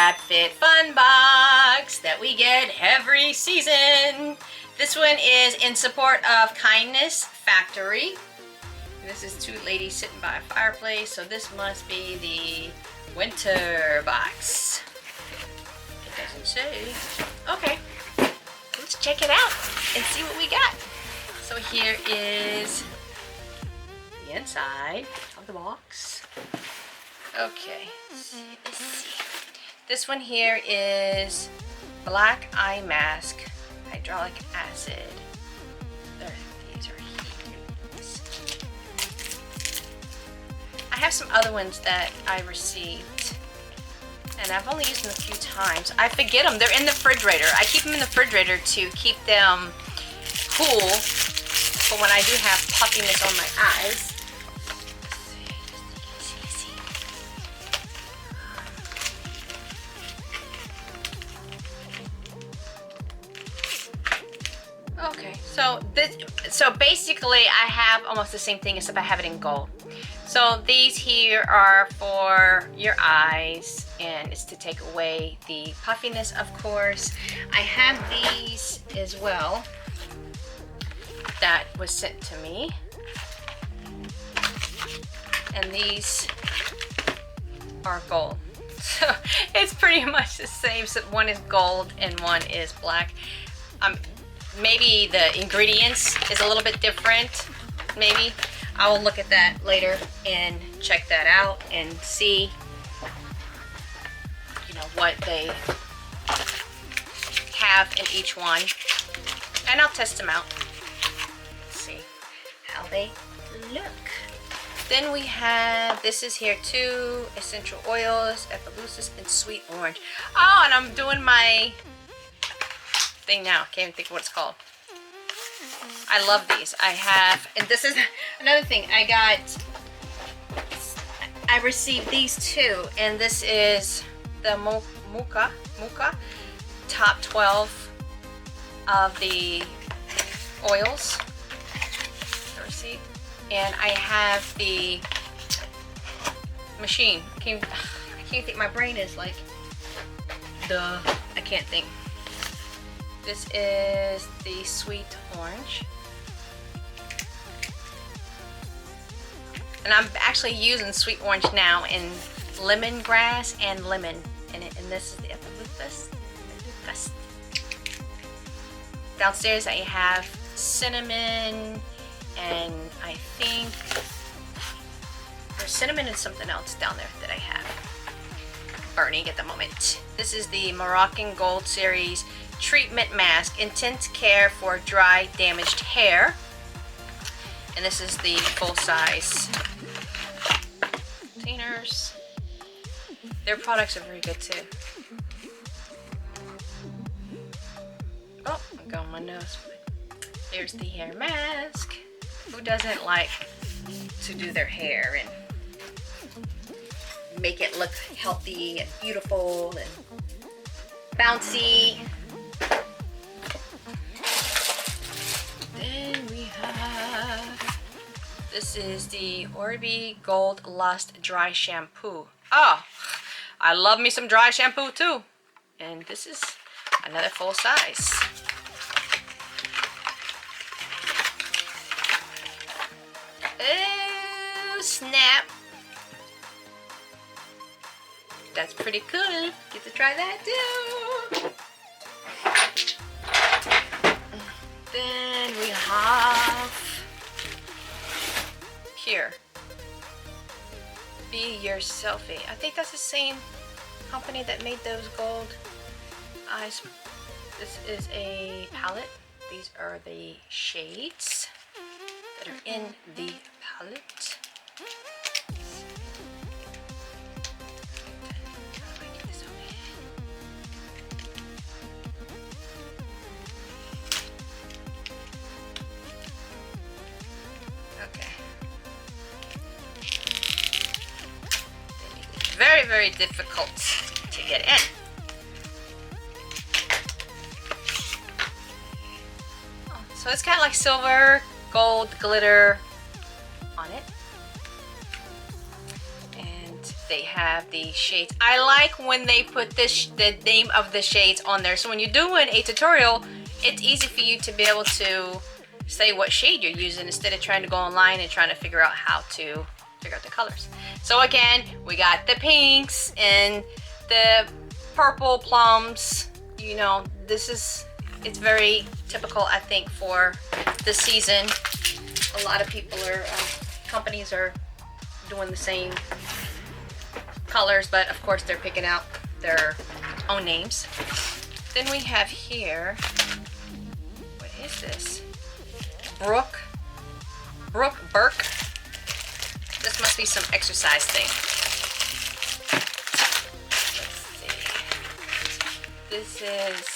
Fabfitfun box that we get every season. This one is in support of Kindness Factory. This is two ladies sitting by a fireplace, so this must be the winter box. It doesn't say. Okay, let's check it out and see what we got. So here is the inside of the box. Okay, let's see. This one here is black eye mask, hydraulic acid. These are here. I have some other ones that I received, and I've only used them a few times. I forget them. They're in the refrigerator. I keep them in the refrigerator to keep them cool for when I do have puffiness on my eyes. Okay, so basically I have almost the same thing except I have it in gold. So these here are for your eyes, and it's to take away the puffiness, of course. I have these as well that was sent to me, and these are gold. So it's pretty much the same, except one is gold and one is black. Maybe the ingredients is a little bit different. Maybe I will look at that later and check that out and see, you know, what they have in each one, and I'll test them out. Let's see how they look. Then we have, this is here too, essential oils, eucalyptus and sweet orange. Oh, and I'm doing my thing now. Can't even think of what it's called. I love these. I have, and this is another thing I received these too, and this is the Muka top 12 of the oils I received, and I have the machine. I can't think. My brain is like I can't think. This is the sweet orange. And I'm actually using sweet orange now in lemongrass and lemon in it. And this is the eucalyptus. Downstairs I have cinnamon, and I think there's cinnamon and something else down there that I have burning at the moment. This is the Moroccan Gold Series Treatment Mask, Intense Care for Dry, Damaged Hair. And this is the full-size containers. Their products are very good too. Oh, I'm going my nose. There's the hair mask. Who doesn't like to do their hair and make it look healthy and beautiful and bouncy? Then we have, this is the Orbi Gold Lust Dry Shampoo. Oh, I love me some dry shampoo too. And this is another full size. Oh, snap. That's pretty cool. Get to try that too. Then we have here, Be Your Selfie. I think that's the same company that made those gold eyes. This is a palette. These are the shades that are in the palette. Very, very difficult to get in. So it's kind of like silver, gold, glitter on it. And they have the shades. I like when they put the name of the shades on there, so when you're doing a tutorial, it's easy for you to be able to say what shade you're using instead of trying to go online and trying to figure out how to figure out the colors. So again, we got the pinks and the purple plums. You know, it's very typical, I think, for the season. A lot of people companies are doing the same colors, but of course they're picking out their own names. Then we have here, what is this? Burke. This must be some exercise thing. Let's see. This is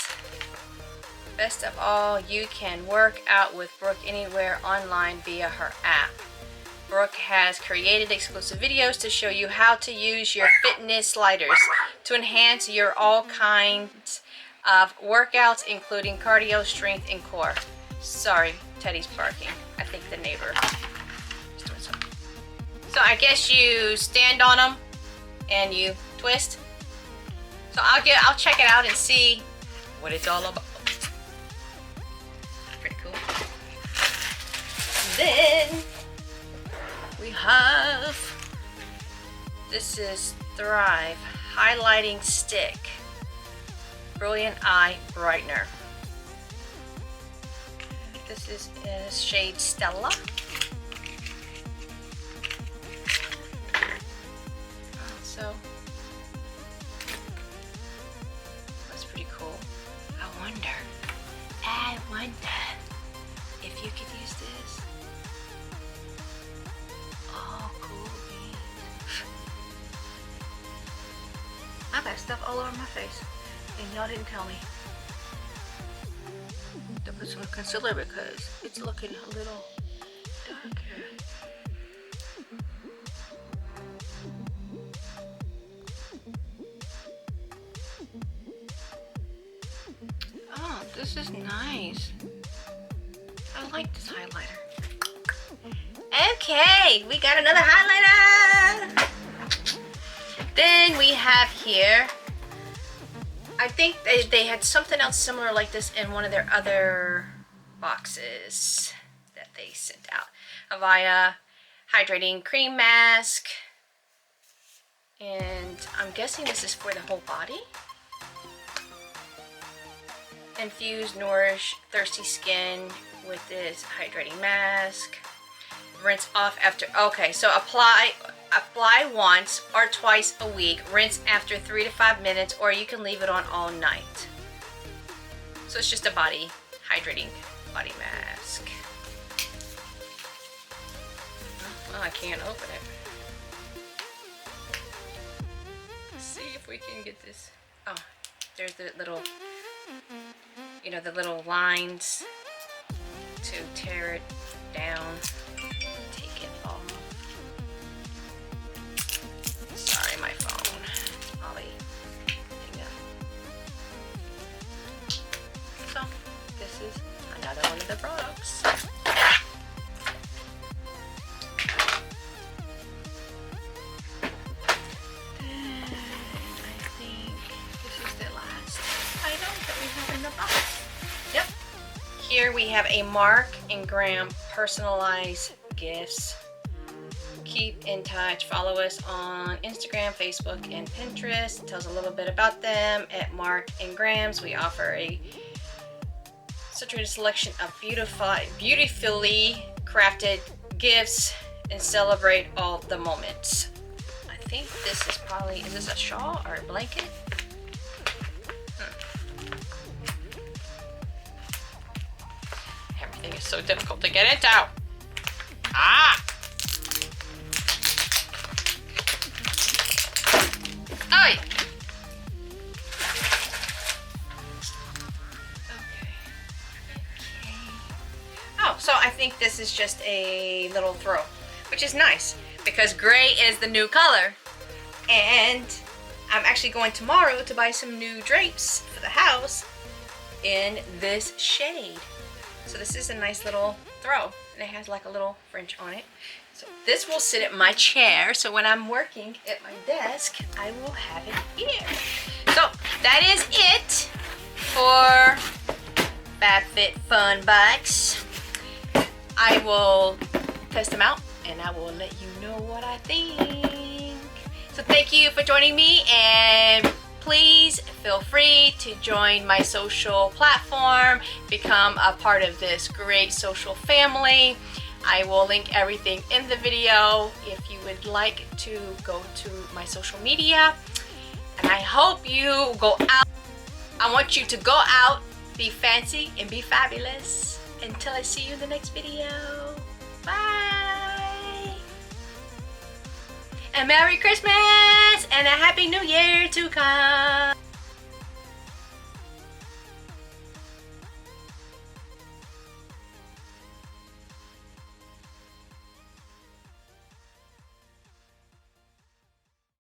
best of all, you can work out with Brooke anywhere online via her app. Brooke has created exclusive videos to show you how to use your fitness sliders to enhance your all kinds of workouts, including cardio, strength, and core. Sorry, Teddy's barking. I think the neighbor is doing something. So I guess you stand on them and you twist. So I'll check it out and see what it's all about. Pretty cool. Then we have, this is Thrive Highlighting Stick Brilliant Eye Brightener. This is in shade Stella. So that's pretty cool. I wonder if you could use this. Oh, cool. I got stuff all over my face, and y'all didn't tell me to put some concealer because it's looking a little darker. Oh, this is nice. I like this highlighter. Okay, we got another highlighter. Then we have here, I think they had something else similar like this in one of their other boxes that they sent out. Avaya Hydrating Cream Mask. And I'm guessing this is for the whole body. Infuse, nourish thirsty skin with this hydrating mask. Rinse off after, okay, so apply once or twice a week. Rinse after 3 to 5 minutes, or you can leave it on all night. So it's just a body hydrating body mask. Well, I can't open it. Let's see if we can get this. Oh, there's the little, you know, the little lines to tear it down. Take it off. Sorry, my phone. Ollie. So, this is another one of the products. Here we have a Mark and Graham personalized gifts. Keep in touch. Follow us on Instagram, Facebook, and Pinterest. It tells a little bit about them. At Mark and Graham's, we offer a saturated selection of beautifully crafted gifts and celebrate all the moments. I think this is probably, is this a shawl or a blanket? Everything is so difficult to get into. Ah! Ay! Okay. Oh, so I think this is just a little throw, which is nice because gray is the new color. And I'm actually going tomorrow to buy some new drapes for the house in this shade. So this is a nice little throw, and it has like a little fringe on it. So this will sit at my chair, so when I'm working at my desk, I will have it here. So that is it for Fabfitfun bikes. I will test them out and I will let you know what I think. So thank you for joining me, and please feel free to join my social platform, become a part of this great social family. I will link everything in the video if you would like to go to my social media. And I hope you go out. I want you to go out, be fancy, and be fabulous. Until I see you in the next video. Bye! And Merry Christmas and a Happy New Year to come!